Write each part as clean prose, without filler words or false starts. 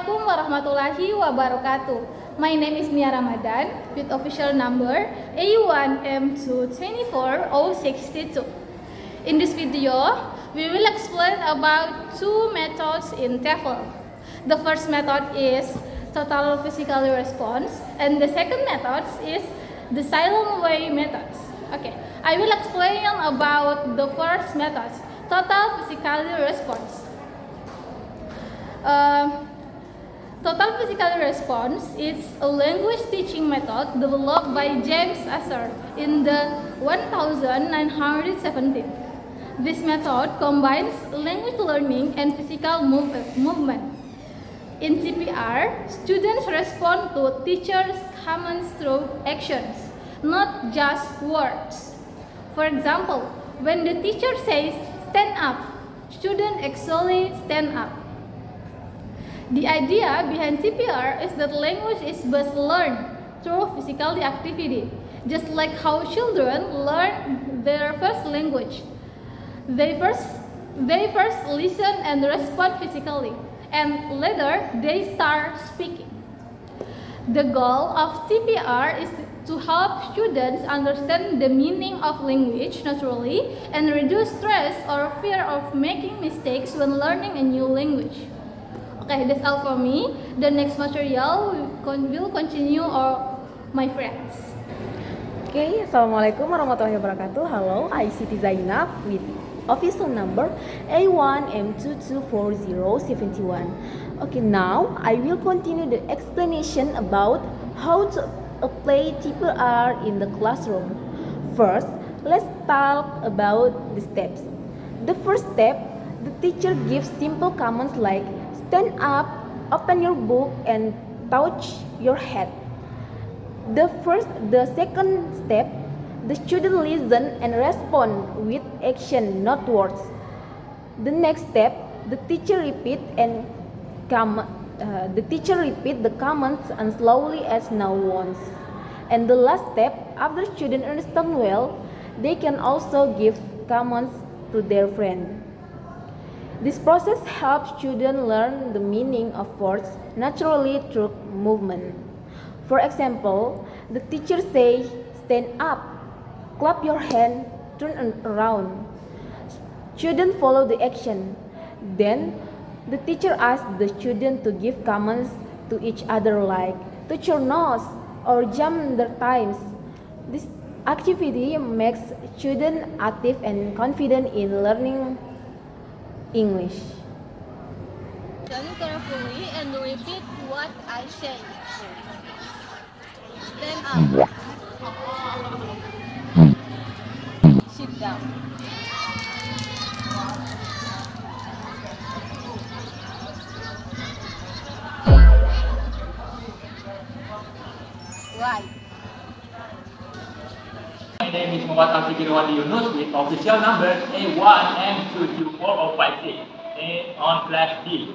Assalamualaikum warahmatullahi wabarakatuh. My name is Nia Ramadhan with official number A1M224O62. In this video, we will explain about two methods in TEFL. The first method is total physical response and the second method is the silent way methods. Okay, I will explain about the first method, total physical response. Total physical response is a language teaching method developed by James Asser in the 1917. This method combines language learning and physical movement. In TPR, students respond to teachers' commands through actions, not just words. For example, when the teacher says stand up, students actually stand up. The idea behind TPR is that language is best learned through physical activity, just like how children learn their first language. They first listen and respond physically, and later they start speaking. The goal of TPR is to help students understand the meaning of language naturally and reduce stress or fear of making mistakes when learning a new language. Okay, that's all for me. The next material will continue my friends. Okay, Assalamualaikum warahmatullahi wabarakatuh. Hello, I Sitti Zainab with official number A1M224071. Okay, now I will continue the explanation about how to apply TPR in the classroom. First, let's talk about the steps. The first step, the teacher gives simple commands like stand up, open your book, and touch your head. The second step, the student listen and respond with action, not words. The next step, the teacher repeat the commands and slowly as now once. And the last step, after students understand well, they can also give commands to their friend. This process helps students learn the meaning of words naturally through movement. For example, the teacher says, stand up, clap your hand, turn around. Students follow the action. Then, the teacher asks the student to give commands to each other like touch your nose or jump their times. This activity makes students active and confident in learning English. Listen carefully and repeat what I say. Stand up. Sit down. Right. My name is Alfiqih Rowandy Yunus with official number A1M224O56 on class D.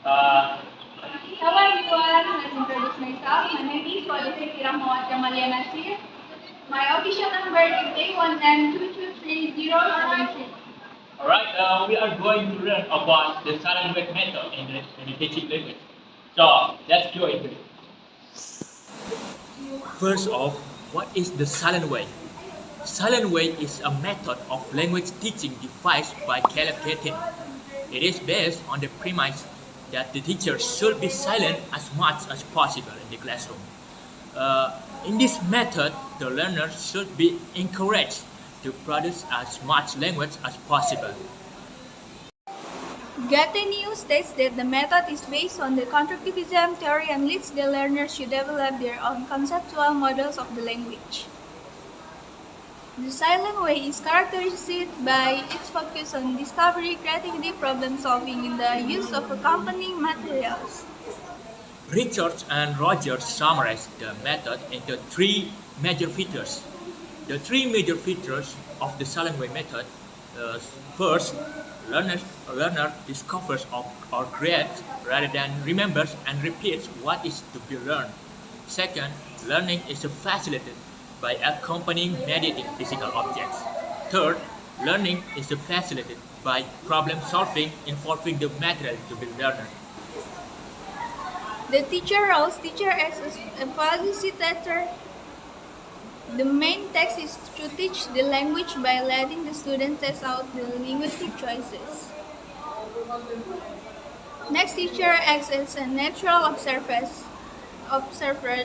Hello everyone, let's introduce myself. My name is Rahmawati Amalia Nasir. My official number is A1M223073. Alright, we are going to learn about the silent way method in the teaching language. So, let's go into it. First off, what is the silent way? Silent way is a method of language teaching devised by Caleb Keating. It is based on the premise that the teacher should be silent as much as possible in the classroom. In this method, the learner should be encouraged to produce as much language as possible. Keating states that the method is based on the constructivism theory and leads the learners to develop their own conceptual models of the language. The silent way is characterized by its focus on discovery, creativity, problem solving, and the use of accompanying materials. Richards and Rogers summarized the method into three major features. The three major features of the silent way method: first, learner discovers or creates rather than remembers and repeats what is to be learned. Second, learning is facilitated by accompanying mediating physical objects. Third, learning is facilitated by problem solving involving the material to be learned. The teacher roles teacher as a facilitator. The main task is to teach the language by letting the student test out the linguistic choices. Next, teacher acts as a neutral observer.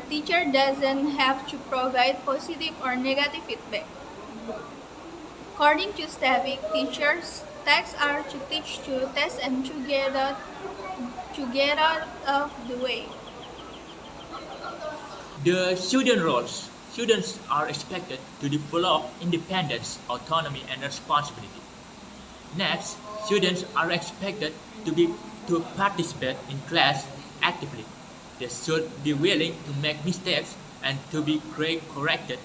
Teacher doesn't have to provide positive or negative feedback. According to Stavik, teachers' tasks are to teach, to test, and to get out of the way. The student roles. Students are expected to develop independence, autonomy, and responsibility. Next, students are expected to participate in class actively. They should be willing to make mistakes and to be corrected.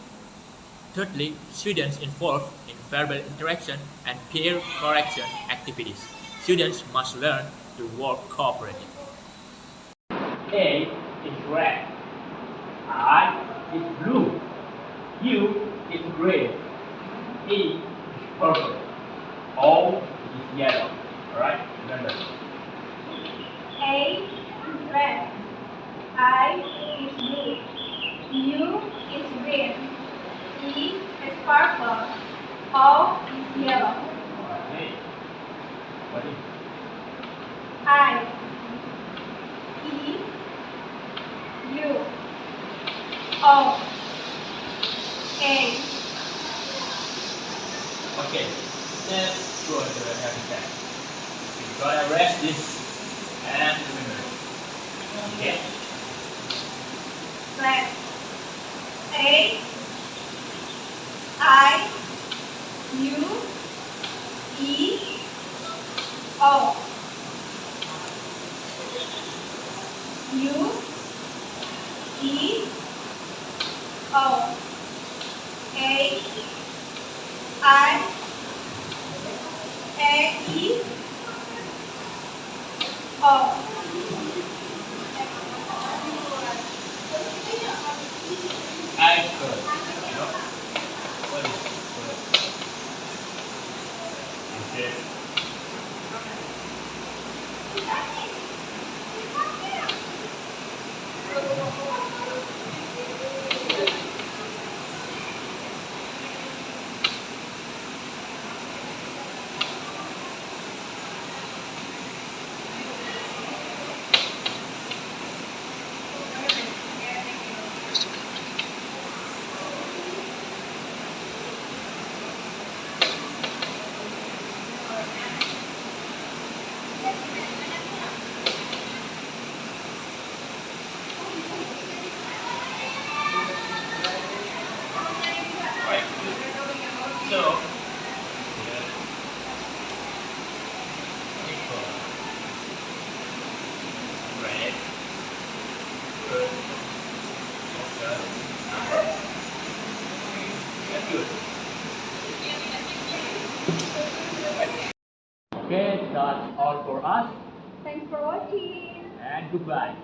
Thirdly, students involved in verbal interaction and peer correction activities. Students must learn to work cooperatively. A is red. I is blue. U is green. E is purple. O is yellow. Alright, remember. A is red. I is blue. U is green. E is purple. O is yellow. Okay. What is I, E, U, O, A. Okay, let's go to the habitat. We're gonna rest this and remember. Okay? Red. A, I, U, E, O. U, E, O, A, I, A, E, O. I could. You know? What is it? Okay. Right. So, red, good, okay, that's good. Okay, that's all for us, Thanks for watching. and goodbye.